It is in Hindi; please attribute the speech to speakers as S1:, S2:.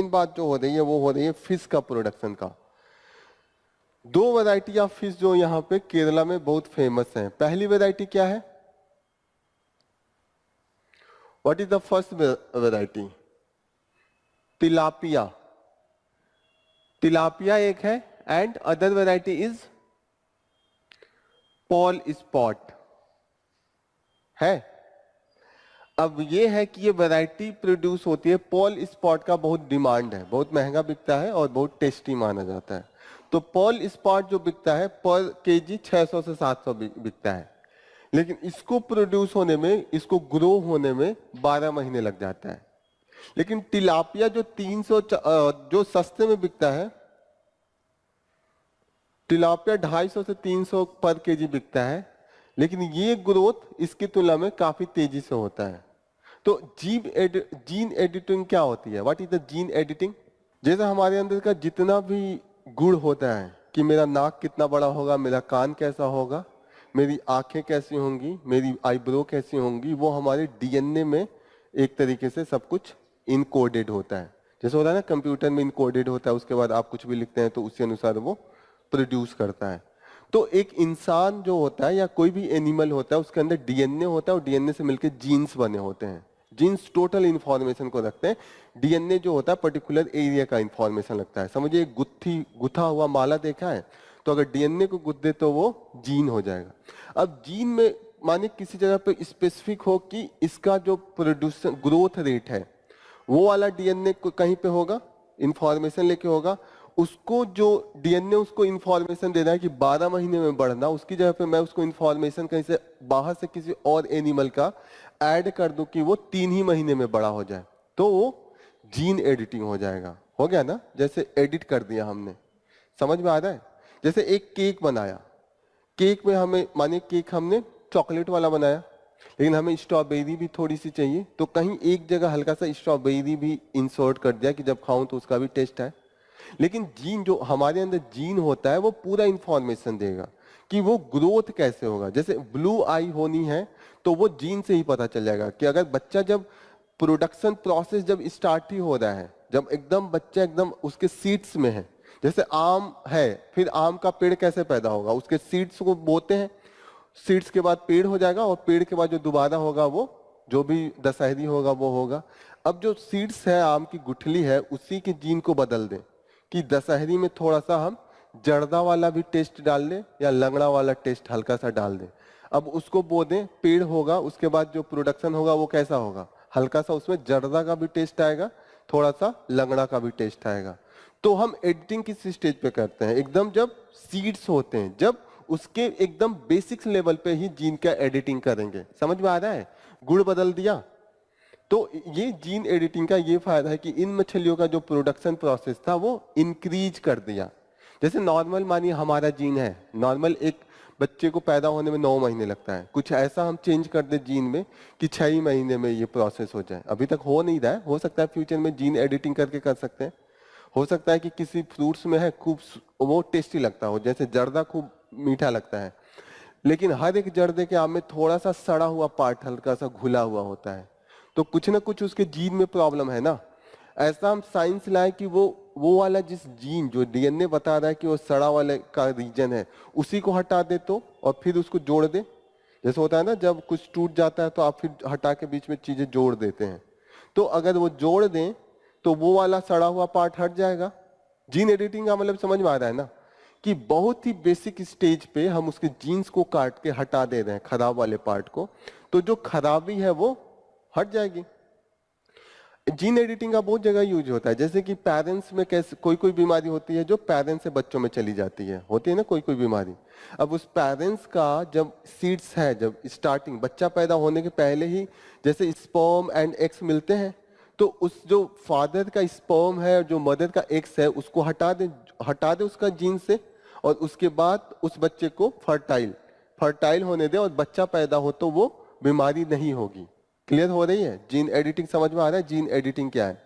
S1: मेन बात जो हो रही है वो हो रही है फिश का प्रोडक्शन का। दो वैरायटी ऑफ फिश जो यहाँ पे केरला में बहुत फेमस है। पहली वैरायटी क्या है? What is the first variety? Tilapia. Tilapia एक है and other variety is Paul spot है। अब ये है कि ये वैरायटी प्रोड्यूस होती है, पॉल स्पॉट का बहुत डिमांड है, बहुत महंगा बिकता है और बहुत टेस्टी माना जाता है। तो पॉल स्पॉट जो बिकता है पर केजी 600 से 700 बिकता है, लेकिन इसको प्रोड्यूस होने में, इसको ग्रो होने में 12 महीने लग जाता है। लेकिन तिलापिया जो 300 जो सस्ते में बिकता है, तिलापिया 250 से 300 पर केजी बिकता है, लेकिन ये ग्रोथ इसकी तुलना में काफी तेजी से होता है। तो जीन एडिटिंग क्या होती है? What is the gene editing? जैसे हमारे अंदर का जितना भी गुण होता है कि मेरा नाक कितना बड़ा होगा, मेरा कान कैसा होगा, मेरी आंखें कैसी होंगी, मेरी आईब्रो कैसी होंगी, वो हमारे डीएनए में एक तरीके से सब कुछ इनकोडेड होता है। जैसे होता है ना कंप्यूटर में इनकोडेड होता है, उसके बाद आप कुछ भी लिखते हैं तो उसी अनुसार वो प्रोड्यूस करता है। तो एक इंसान जो होता है या कोई भी एनिमल होता है उसके अंदर डीएनए होता है और डीएनए से मिलकर जीन्स बने होते हैं। जीन्स टोटल इंफॉर्मेशन को रखते हैं, डीएनए जो होता है पर्टिकुलर एरिया का इंफॉर्मेशन लगता है। समझिए गुत्था हुआ माला देखा है, तो अगर डीएनए को गुथ दे तो वो जीन हो जाएगा। अब जीन में माने किसी जगह पे स्पेसिफिक हो कि इसका जो प्रोड्यूसन ग्रोथ रेट है वो वाला डीएनए कहीं पे होगा, इंफॉर्मेशन लेके होगा, उसको जो डीएनए उसको इंफॉर्मेशन दे रहा है कि 12 महीने में बढ़ना, उसकी जगह पे मैं उसको इंफॉर्मेशन कहीं से बाहर से किसी और एनिमल का ऐड कर दूं कि वो 3 ही महीने में बड़ा हो जाए, तो वो जीन एडिटिंग हो जाएगा। हो गया ना? जैसे एडिट कर दिया हमने। समझ में आ रहा है? जैसे एक केक बनाया, केक में हमें मानिए केक हमने चॉकलेट वाला बनाया, लेकिन हमें स्ट्रॉबेरी भी थोड़ी सी चाहिए, तो कहीं एक जगह हल्का सा स्ट्रॉबेरी भी इंसर्ट कर दिया कि जब खाऊं तो उसका भी टेस्ट है। लेकिन जीन जो हमारे अंदर जीन होता है वो पूरा इंफॉर्मेशन देगा कि वो ग्रोथ कैसे होगा। जैसे ब्लू आई होनी है तो वो जीन से ही पता चल जाएगा कि अगर बच्चा जब प्रोडक्शन प्रोसेस जब स्टार्ट ही हो रहा है, जब एकदम बच्चा एकदम उसके सीड्स में है, जैसे आम है, फिर आम का पेड़ कैसे पैदा होगा? उसके सीड्स को बोते हैं, सीड्स के बाद पेड़ हो जाएगा और पेड़ के बाद जो दोबारा होगा वो जो भी दशहरी होगा वो होगा। अब जो सीड्स है, आम की गुठली है, उसी के जीन को बदल दें कि दशहरी में थोड़ा सा हम जर्दा वाला भी टेस्ट डाल दें या लंगड़ा वाला टेस्ट हल्का सा डाल दें। अब उसको बो दें, पेड़ होगा, उसके बाद जो प्रोडक्शन होगा वो कैसा होगा? हल्का सा उसमें जर्दा का भी टेस्ट आएगा, थोड़ा सा लंगड़ा का भी टेस्ट आएगा। तो हम एडिटिंग किस स्टेज पे करते हैं? एकदम जब सीड्स होते हैं, जब उसके एकदम बेसिक्स लेवल पे ही जीन का एडिटिंग करेंगे। समझ में आ रहा है? गुड़ बदल दिया, तो ये जीन एडिटिंग का ये फायदा है कि इन मछलियों का जो प्रोडक्शन प्रोसेस था वो इंक्रीज कर दिया। जैसे नॉर्मल मानिए हमारा जीन है, नॉर्मल एक बच्चे को पैदा होने में 9 महीने लगता है, कुछ ऐसा हम चेंज कर दे जीन में कि 6 ही महीने में ये प्रोसेस हो जाए। अभी तक हो नहीं रहा है, हो सकता है फ्यूचर में जीन एडिटिंग करके कर सकते हैं। हो सकता है कि किसी फ्रूट्स में है खूब वो टेस्टी लगता हो, जैसे जर्दा खूब मीठा लगता है, लेकिन हर एक जर्दे के आम में थोड़ा सा सड़ा हुआ पार्ट हल्का सा घुला हुआ होता है, तो कुछ ना कुछ उसके जीन में प्रॉब्लम है ना। ऐसा हम साइंस लाए कि वो वाला जिस जीन जो डीएनए बता रहा है कि वो सड़ा वाले का रीजन है, उसी को हटा दे तो और फिर उसको जोड़ दे। जैसे होता है ना जब कुछ टूट जाता है तो आप फिर हटा के बीच में चीजें जोड़ देते हैं, तो अगर वो जोड़ दें तो वो वाला सड़ा हुआ पार्ट हट जाएगा। जीन एडिटिंग का मतलब समझ में आ रहा है ना, कि बहुत ही बेसिक स्टेज पे हम उसके जीन्स को काट के हटा दे रहे हैं, खराब वाले पार्ट को, तो जो खराबी है वो हट जाएगी। जीन एडिटिंग का बहुत जगह यूज होता है, जैसे कि पेरेंट्स में कैसे कोई कोई बीमारी होती है जो पेरेंट्स से बच्चों में चली जाती है, होती है ना कोई कोई बीमारी। अब उस पेरेंट्स का जब सीड्स है, जब स्टार्टिंग बच्चा पैदा होने के पहले ही जैसे स्पर्म एंड एग्स मिलते हैं, तो उस जो फादर का स्पर्म है, जो मदर का एग्स है, उसको हटा दे उसका जीन से, और उसके बाद उस बच्चे को फर्टाइल होने दे और बच्चा पैदा हो तो वो बीमारी नहीं होगी। क्लियर हो रही है? जीन एडिटिंग समझ में आ रहा है? जीन एडिटिंग क्या है?